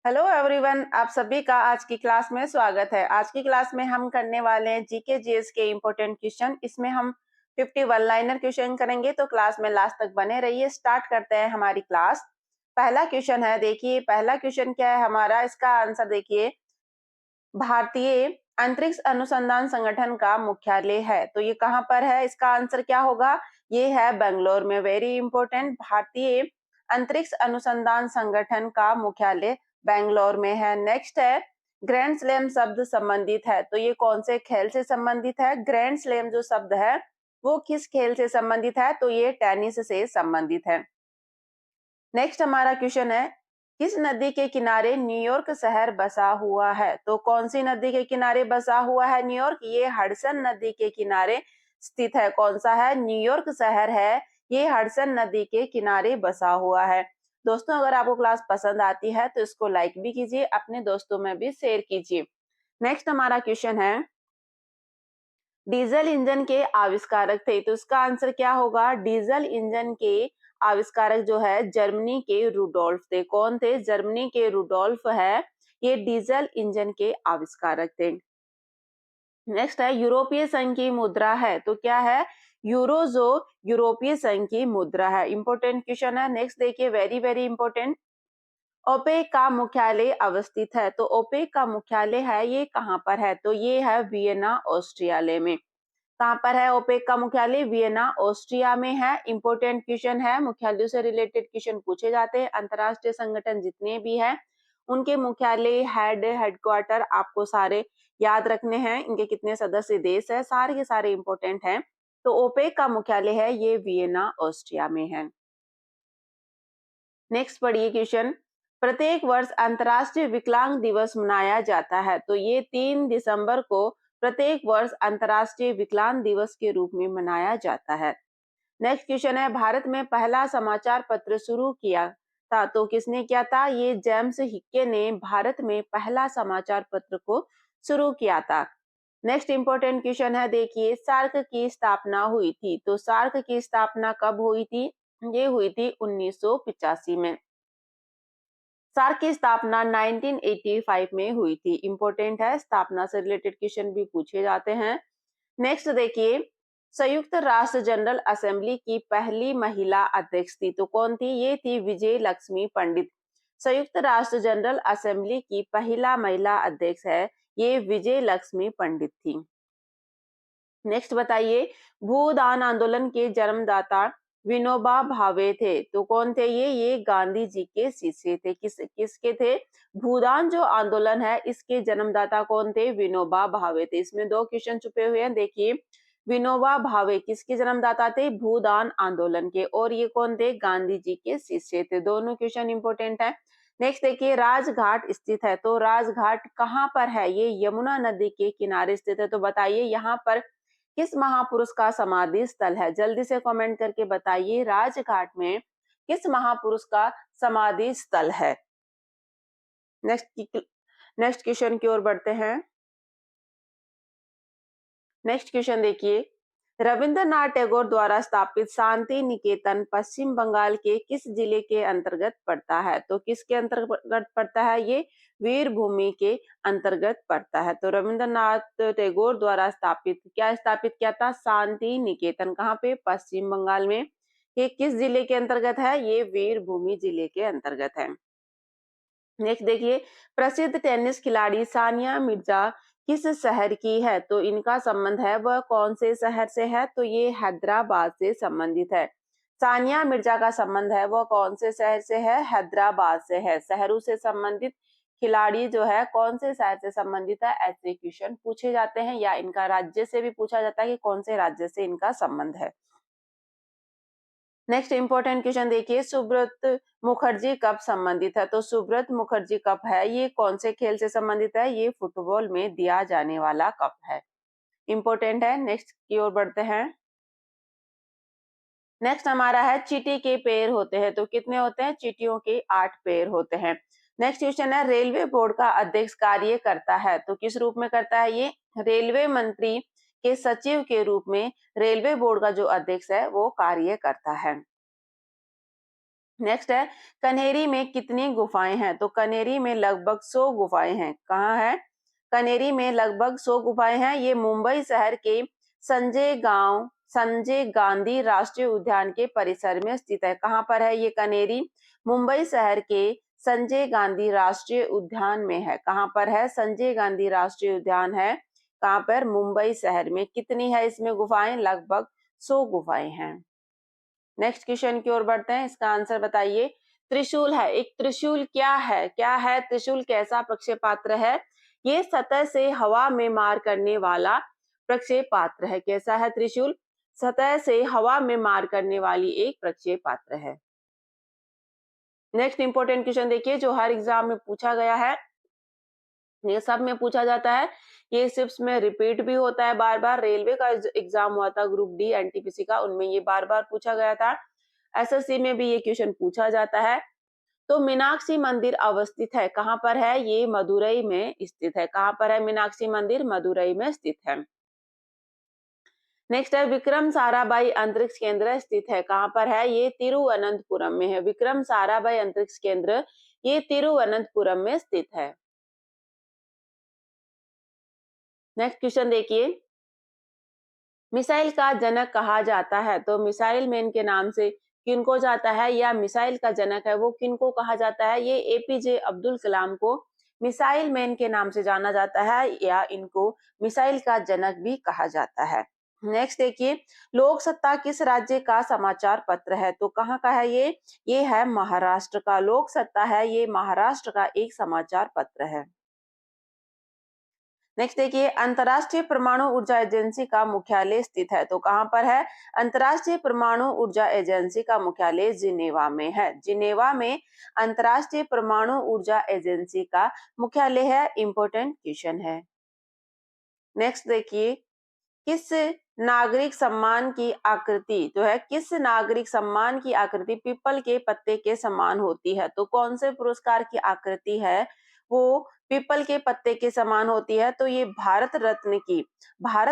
Hello everyone, आप सभी का आज की क्लास में स्वागत है। आज की क्लास में हम करने वाले हैं जीके जीएस के इम्पोर्टेंट क्वेश्चन। इसमें हम 51 लाइनर क्वेश्चन करेंगे, तो क्लास में लास्ट तक बने रहिए। स्टार्ट करते हैं हमारी क्लास। पहला क्वेश्चन है, देखिए पहला क्वेश्चन क्या है हमारा, इसका आंसर देखिए। भारतीय अंतरिक्ष अनुसंधान संगठन का मुख्यालय है, तो ये कहाँ पर है, इसका आंसर क्या होगा, ये है बेंगलोर में। वेरी इंपॉर्टेंट, भारतीय अंतरिक्ष अनुसंधान संगठन का मुख्यालय बेंगलोर में है। नेक्स्ट है, ग्रैंड स्लैम शब्द संबंधित है, तो ये कौन से खेल से संबंधित है। ग्रैंड स्लैम जो शब्द है वो किस खेल से संबंधित है, तो ये टेनिस से संबंधित है। नेक्स्ट हमारा क्वेश्चन है, किस नदी के किनारे न्यूयॉर्क शहर बसा हुआ है, तो कौन सी नदी के किनारे बसा हुआ है न्यूयॉर्क, ये हडसन नदी के किनारे स्थित है। कौन सा है, न्यूयॉर्क शहर है, ये हडसन नदी के किनारे बसा हुआ है। दोस्तों, अगर आपको क्लास पसंद आती है तो इसको लाइक भी कीजिए, अपने दोस्तों में भी शेयर कीजिए। नेक्स्ट हमारा क्वेश्चन है, डीजल इंजन के आविष्कारक थे, तो इसका आंसर क्या होगा। डीजल इंजन के आविष्कारक जो है जर्मनी के रुडोल्फ थे। कौन थे, जर्मनी के रुडोल्फ है, ये डीजल इंजन के आविष्कारक थे। नेक्स्ट है, यूरोपीय संघ की मुद्रा है, तो क्या है, यूरो जो यूरोपीय संघ की मुद्रा है। इंपोर्टेंट क्वेश्चन है। नेक्स्ट देखिए, वेरी वेरी इंपोर्टेंट, ओपेक का मुख्यालय अवस्थित है, तो ओपेक का मुख्यालय है ये कहाँ पर है, तो ये है वियना ऑस्ट्रिया में। कहाँ पर है ओपेक का मुख्यालय, वियना ऑस्ट्रिया में है। इंपोर्टेंट क्वेश्चन है, मुख्यालयों से रिलेटेड क्वेश्चन पूछे जाते हैं। अंतरराष्ट्रीय संगठन जितने भी हैं उनके मुख्यालय, हेडक्वार्टर आपको सारे याद रखने हैं। इनके कितने सदस्य देश है, सारे के सारे इंपोर्टेंट हैं। तो ओपेक का मुख्यालय है ये वियना ऑस्ट्रिया में है। नेक्स्ट पढ़िए क्वेश्चन, प्रत्येक वर्ष अंतर्राष्ट्रीय विकलांग दिवस मनाया जाता है, तो ये 3 दिसंबर को प्रत्येक वर्ष अंतर्राष्ट्रीय विकलांग दिवस के रूप में मनाया जाता है। नेक्स्ट क्वेश्चन है, भारत में पहला समाचार पत्र शुरू किया था, तो किसने किया था, ये जेम्स हिक्के ने भारत में पहला समाचार पत्र को शुरू किया था। नेक्स्ट इंपॉर्टेंट क्वेश्चन है, देखिए सार्क की स्थापना हुई थी, तो सार्क की स्थापना कब हुई थी, ये हुई थी 1985 में। सार्क की स्थापना 1985 में हुई थी। इंपॉर्टेंट है, स्थापना से रिलेटेड क्वेश्चन भी पूछे जाते हैं। नेक्स्ट देखिए, संयुक्त राष्ट्र जनरल असेंबली की पहली महिला अध्यक्ष थी, तो कौन थी, ये थी विजय लक्ष्मी पंडित। संयुक्त राष्ट्र जनरल असेंबली की पहला महिला अध्यक्ष है ये विजय लक्ष्मी पंडित थी। नेक्स्ट बताइए, भूदान आंदोलन के जन्मदाता विनोबा भावे थे, तो कौन थे ये गांधी जी के शिष्य थे। किसके थे, भूदान जो आंदोलन है इसके जन्मदाता कौन थे, विनोबा भावे थे। इसमें 2 क्वेश्चन छुपे हुए हैं, देखिए विनोबा भावे किसके जन्मदाता थे, भूदान आंदोलन के, और ये कौन थे, गांधी जी के शिष्य थे। दोनों क्वेश्चन इंपोर्टेंट है। नेक्स्ट देखिए, राजघाट स्थित है, तो राजघाट कहाँ पर है, ये यमुना नदी के किनारे स्थित है। तो बताइए यहाँ पर किस महापुरुष का समाधि स्थल है, जल्दी से कमेंट करके बताइए, राजघाट में किस महापुरुष का समाधि स्थल है। नेक्स्ट क्वेश्चन की ओर बढ़ते हैं। नेक्स्ट क्वेश्चन देखिए, रविंद्रनाथ टैगोर द्वारा स्थापित शांति निकेतन पश्चिम बंगाल के किस जिले के अंतर्गत पड़ता है, तो किसके अंतर्गत पड़ता है, ये वीरभूमि के अंतर्गत पड़ता है। तो रविंद्रनाथ टैगोर द्वारा स्थापित किया था, शांति निकेतन, कहाँ पे, पश्चिम बंगाल में। ये किस जिले के अंतर्गत है, ये वीरभूमि जिले के अंतर्गत है। नेक्स्ट देखिए, प्रसिद्ध टेनिस खिलाड़ी सानिया मिर्जा किस शहर की है, तो इनका संबंध है वह कौन से शहर से है, तो ये हैदराबाद से संबंधित है। सानिया मिर्जा का संबंध है वह कौन से शहर से है, हैदराबाद से है। शहरों से संबंधित खिलाड़ी जो है कौन से शहर से संबंधित है, ऐसे क्वेश्चन पूछे जाते हैं, या इनका राज्य से भी पूछा जाता है कि कौन से राज्य से इनका संबंध है। नेक्स्ट इंपॉर्टेंट क्वेश्चन देखिए, सुब्रत मुखर्जी कप संबंधित है, तो सुब्रत मुखर्जी कप है ये कौन से खेल से संबंधित है, ये फुटबॉल में दिया जाने वाला कप है। इंपॉर्टेंट है। नेक्स्ट की ओर बढ़ते हैं। नेक्स्ट हमारा है, चींटी के पैर होते हैं, तो कितने होते हैं, चींटियों के 8 पैर होते हैं। नेक्स्ट क्वेश्चन है, रेलवे बोर्ड का अध्यक्ष कार्य करता है, तो किस रूप में करता है, ये रेलवे मंत्री के सचिव के रूप में रेलवे बोर्ड का जो अध्यक्ष है वो कार्य करता है। नेक्स्ट है, कन्हेरी में कितनी गुफाएं हैं? तो कन्हेरी में लगभग 100 गुफाएं हैं। कहाँ है? कन्हेरी में लगभग 100 गुफाएं हैं। ये मुंबई शहर के संजय गांधी राष्ट्रीय उद्यान के परिसर में स्थित है। कहाँ पर है ये कन्हेरी? मुंबई शहर के संजय गांधी राष्ट्रीय उद्यान में है। कहाँ पर है? संजय गांधी राष्ट्रीय उद्यान है। कहाँ पर? मुंबई शहर में। कितनी है इसमें गुफाएं? लगभग 100 गुफाएं हैं। नेक्स्ट क्वेश्चन की ओर बढ़ते हैं, इसका आंसर बताइए। त्रिशूल है, एक त्रिशूल क्या है? क्या है त्रिशूल? कैसा प्रक्षेपात्र है? ये सतह से हवा में मार करने वाला प्रक्षेपात्र है। कैसा है त्रिशूल? सतह से हवा में मार करने वाली एक प्रक्षेपात्र है। नेक्स्ट इंपॉर्टेंट क्वेश्चन देखिए, जो हर एग्जाम में पूछा गया है, ये सब में पूछा जाता है, ये सिर्फ में रिपीट भी होता है बार बार। रेलवे का एग्जाम हुआ था ग्रुप डी एनटीपीसी का, उनमें ये बार बार पूछा गया था। एसएससी में भी ये क्वेश्चन पूछा जाता है। तो मीनाक्षी मंदिर अवस्थित है, कहाँ पर है? ये मदुरई में स्थित है। कहाँ पर है मीनाक्षी मंदिर? मदुरई में स्थित है। नेक्स्ट है, विक्रम साराभाई अंतरिक्ष केंद्र स्थित है। कहाँ पर है? ये तिरुवनंतपुरम में है। विक्रम साराभाई अंतरिक्ष केंद्र ये तिरुवनंतपुरम में स्थित है। नेक्स्ट क्वेश्चन देखिए, मिसाइल का जनक कहा जाता है, तो मिसाइल मैन के नाम से किनको जाता है, या मिसाइल का जनक है वो किनको कहा जाता है? ये एपीजे अब्दुल कलाम को मिसाइल मैन के नाम से जाना जाता है, या इनको मिसाइल का जनक भी कहा जाता है। नेक्स्ट देखिए, लोक सत्ता किस राज्य का समाचार पत्र है? तो कहाँ का है ये है महाराष्ट्र का। लोक सत्ता है ये महाराष्ट्र का एक समाचार पत्र है। नेक्स्ट देखिए, अंतरराष्ट्रीय परमाणु ऊर्जा एजेंसी का मुख्यालय स्थित है, तो कहाँ पर है? अंतरराष्ट्रीय परमाणु ऊर्जा एजेंसी का मुख्यालय जिनेवा में है। जिनेवा में अंतरराष्ट्रीय परमाणु ऊर्जा एजेंसी का मुख्यालय है। इंपॉर्टेंट क्वेश्चन है। नेक्स्ट देखिए, किस नागरिक सम्मान की आकृति जो है, किस नागरिक सम्मान की आकृति पीपल के पत्ते के समान होती है? तो कौन से पुरस्कार की आकृति है वो पीपल के पत्ते के समान होती है? तो ये भारत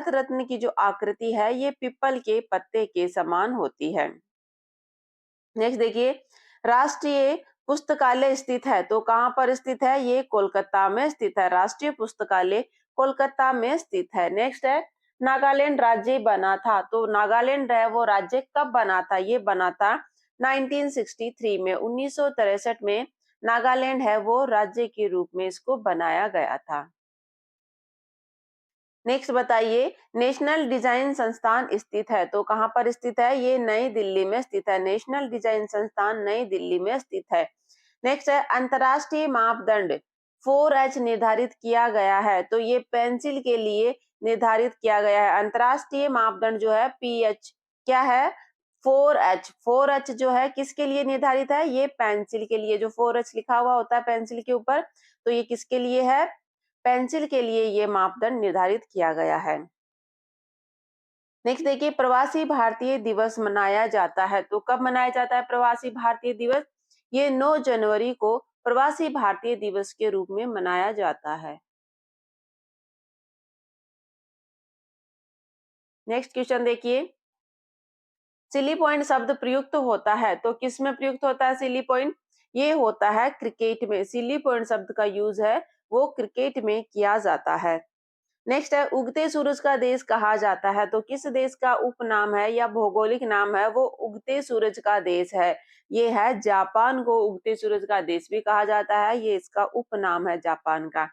रत्न की जो आकृति है ये पीपल के पत्ते के समान होती है। नेक्स्ट देखिए, राष्ट्रीय पुस्तकालय स्थित है, तो कहाँ पर स्थित है? ये कोलकाता में स्थित है। राष्ट्रीय पुस्तकालय कोलकाता में स्थित है। नेक्स्ट है, नागालैंड राज्य बना था, तो नागालैंड है वो राज्य कब बना था? ये बना था 1963 में। 1963 में नागालैंड है वो राज्य के रूप में इसको बनाया गया था। नेक्स्ट बताइए, नेशनल डिजाइन संस्थान स्थित है, तो कहाँ पर स्थित है? ये नई दिल्ली में स्थित है। नेशनल डिजाइन संस्थान नई दिल्ली में स्थित है। नेक्स्ट है, अंतरराष्ट्रीय मापदंड 4H निर्धारित किया गया है, तो ये पेंसिल के लिए निर्धारित किया गया है। अंतरराष्ट्रीय मापदंड जो है पीएच क्या है? 4H जो है किसके लिए निर्धारित है? ये पेंसिल के लिए। जो 4H लिखा हुआ होता है पेंसिल के ऊपर, तो ये किसके लिए है? पेंसिल के लिए ये मापदंड निर्धारित किया गया है। नेक्स्ट देखिए, प्रवासी भारतीय दिवस मनाया जाता है, तो कब मनाया जाता है प्रवासी भारतीय दिवस? ये 9 जनवरी को प्रवासी भारतीय दिवस के रूप में मनाया जाता है। नेक्स्ट क्वेश्चन देखिए, सिली पॉइंट शब्द प्रयुक्त होता है, तो किस में प्रयुक्त होता है सिली पॉइंट? ये होता है क्रिकेट में। सिली पॉइंट शब्द का यूज है वो क्रिकेट में किया जाता है। नेक्स्ट है, उगते सूरज का देश कहा जाता है, तो किस देश का उपनाम है या भौगोलिक नाम है वो उगते सूरज का देश है? ये है जापान को उगते सूरज का देश भी कहा जाता है, ये इसका उपनाम है जापान का।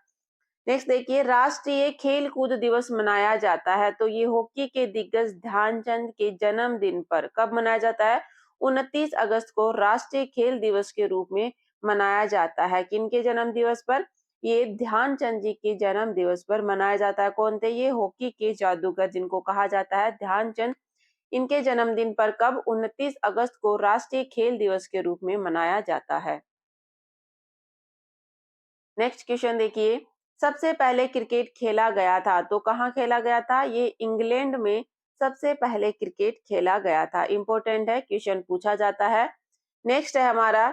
नेक्स्ट देखिए, राष्ट्रीय खेल कूद दिवस मनाया जाता है, तो ये हॉकी के दिग्गज ध्यानचंद के जन्मदिन पर कब मनाया जाता है? 29 अगस्त को राष्ट्रीय खेल दिवस के रूप में मनाया जाता है। किनके जन्म दिवस पर? ये ध्यानचंद जी के जन्म दिवस पर मनाया जाता है। कौन थे ये? हॉकी के जादूगर जिनको कहा जाता है ध्यानचंद। इनके जन्मदिन पर कब? 29 अगस्त को राष्ट्रीय खेल दिवस के रूप में मनाया जाता है। नेक्स्ट क्वेश्चन देखिए, सबसे पहले क्रिकेट खेला गया था, तो कहाँ खेला गया था? ये इंग्लैंड में सबसे पहले क्रिकेट खेला गया था। इंपॉर्टेंट है, क्वेश्चन पूछा जाता है। नेक्स्ट है हमारा,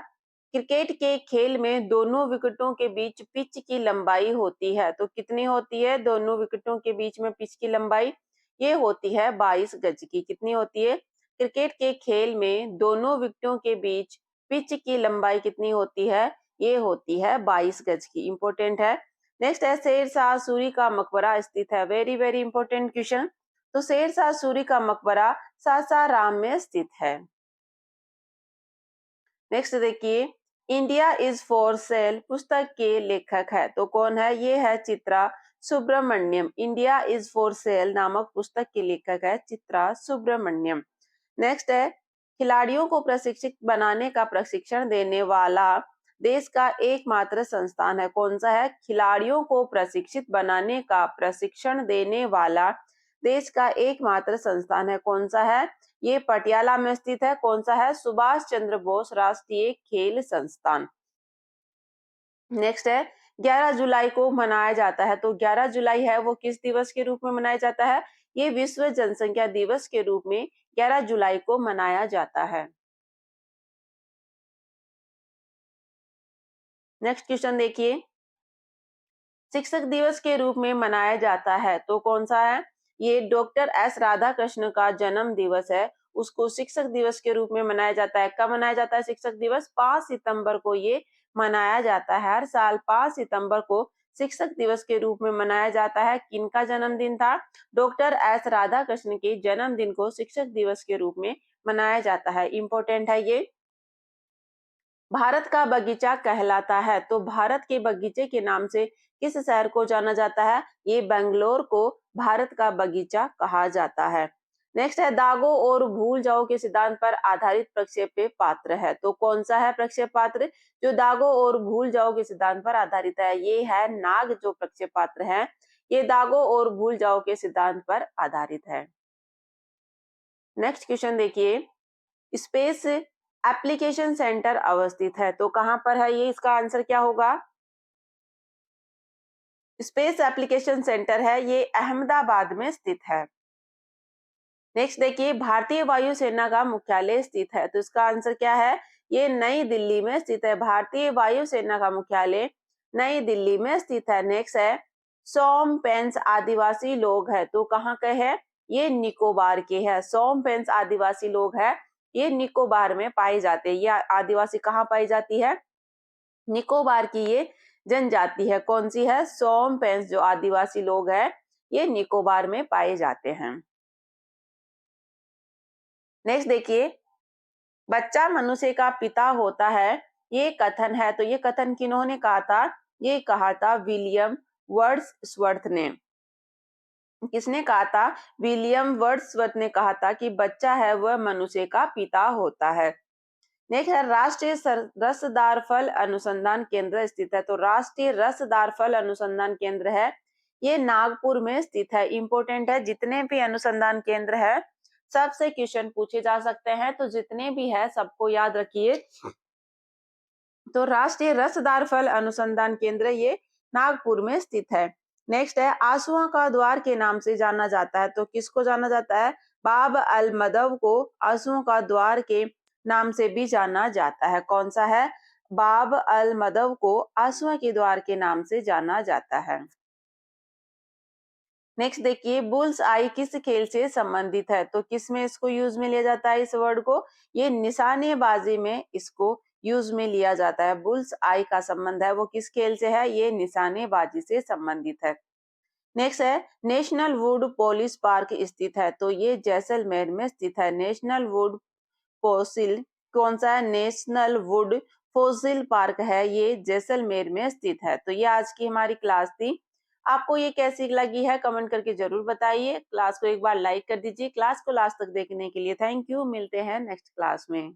क्रिकेट के खेल में दोनों विकेटों के बीच पिच की लंबाई होती है, तो कितनी होती है दोनों विकेटों के बीच में पिच की लंबाई? ये होती है 22 गज की। कितनी होती है? क्रिकेट के खेल में दोनों विकेटों के बीच पिच की लंबाई कितनी होती है? ये होती है 22 गज की। इंपॉर्टेंट है। नेक्स्ट है शेरशाह सूरी का मकबरा स्थित है। Very very important question. तो शेरशाह सूरी का मकबरा सासाराम में स्थित है। नेक्स्ट देखिए, इंडिया इज फॉर सेल पुस्तक के लेखक है तो कौन है? ये है Chitra Subramaniam. India is for sale नामक पुस्तक के लेखक है चित्रा सुब्रमण्यम। नेक्स्ट है, खिलाड़ियों को प्रशिक्षित बनाने का प्रशिक्षण देने वाला देश का एकमात्र संस्थान है। कौन सा है? खिलाड़ियों को प्रशिक्षित बनाने का प्रशिक्षण देने वाला देश का एकमात्र संस्थान है। कौन सा है? ये पटियाला में स्थित है। कौन सा है? सुभाष चंद्र बोस राष्ट्रीय खेल संस्थान। नेक्स्ट है, 11 जुलाई को मनाया जाता है तो 11 जुलाई है वो किस दिवस के रूप में मनाया जाता है? ये विश्व जनसंख्या दिवस के रूप में 11 जुलाई को मनाया जाता है। नेक्स्ट क्वेश्चन देखिए, शिक्षक दिवस के रूप में मनाया जाता है तो कौन सा है? ये डॉक्टर एस राधाकृष्ण का जन्म दिवस है, उसको शिक्षक दिवस के रूप में मनाया जाता है। कब मनाया जाता है शिक्षक दिवस? 5 सितंबर को ये मनाया जाता है। हर साल 5 सितंबर को शिक्षक दिवस के रूप में मनाया जाता है। किनका जन्मदिन था? डॉक्टर एस राधाकृष्ण के जन्मदिन को शिक्षक दिवस के रूप में मनाया जाता है। इंपॉर्टेंट है ये। भारत का बगीचा कहलाता है तो भारत के बगीचे के नाम से किस शहर को जाना जाता है? ये बेंगलोर को भारत का बगीचा कहा जाता है। नेक्स्ट है, दागो और भूल जाओ के सिद्धांत पर आधारित प्रक्षेप्य पात्र है तो कौन सा है प्रक्षेप पात्र जो दागो और भूल जाओ के सिद्धांत पर आधारित है? ये है नाग जो प्रक्षेप पात्र है, ये दागो और भूल जाओ के सिद्धांत पर आधारित है। नेक्स्ट क्वेश्चन देखिए, स्पेस एप्लीकेशन सेंटर अवस्थित है तो कहां पर है ये? इसका आंसर क्या होगा? स्पेस एप्लीकेशन सेंटर है ये अहमदाबाद में स्थित है। नेक्स्ट देखिए, भारतीय वायुसेना का मुख्यालय स्थित है तो इसका आंसर क्या है? ये नई दिल्ली में स्थित है। भारतीय वायुसेना का मुख्यालय नई दिल्ली में स्थित है। नेक्स्ट है, सोमपेंस आदिवासी लोग है तो कहाँ के है? ये निकोबार के है। सोमपेंस आदिवासी लोग है ये निकोबार में पाई जाते हैं। ये आदिवासी कहाँ पाई जाती है? निकोबार की ये जनजाति है। कौन सी है? सोमपेंस जो आदिवासी लोग है ये निकोबार में पाए जाते हैं। नेक्स्ट देखिए, बच्चा मनुष्य का पिता होता है ये कथन है तो ये कथन किन्होंने कहा था? ये कहा था विलियम वर्ड्सवर्थ ने। किसने कहा था? विलियम वर्ड्सवर्थ ने कहा था कि बच्चा है वह मनुष्य का पिता होता है। नेक्स्ट है, राष्ट्रीय रसदार फल अनुसंधान केंद्र स्थित है तो राष्ट्रीय रसदार फल अनुसंधान केंद्र है ये नागपुर में स्थित है। इंपॉर्टेंट है, जितने भी अनुसंधान केंद्र है सबसे क्वेश्चन पूछे जा सकते हैं तो जितने भी है सबको याद रखिए। तो राष्ट्रीय रसदार फल अनुसंधान केंद्र ये नागपुर में स्थित है। नेक्स्ट है, आंसुओं का द्वार के नाम से जाना जाता है तो किसको जाना जाता है? बाब अल मदव को आंसुओं का द्वार के नाम से भी जाना जाता है। कौन सा है? बाब अल मदव को आंसुओं के द्वार के नाम से जाना जाता है। नेक्स्ट देखिए, बुल्स आई किस खेल से संबंधित है तो किस में इसको यूज में लिया जाता है? इस वर्ड को ये निशानेबाजी में इसको यूज में लिया जाता है। बुल्स आई का संबंध है वो किस खेल से है? ये निशानेबाजी से संबंधित है। नेक्स्ट है, नेशनल वुड पोलिस पार्क स्थित है तो ये जैसलमेर में स्थित है। नेशनल वुड फोसिल कौन सा है? नेशनल वुड फोसिल पार्क है ये जैसलमेर में स्थित है। तो ये आज की हमारी क्लास थी। आपको ये कैसी लगी है कमेंट करके जरूर बताइए। क्लास को एक बार लाइक कर दीजिए। क्लास को लास्ट तक देखने के लिए थैंक यू। मिलते हैं नेक्स्ट क्लास में।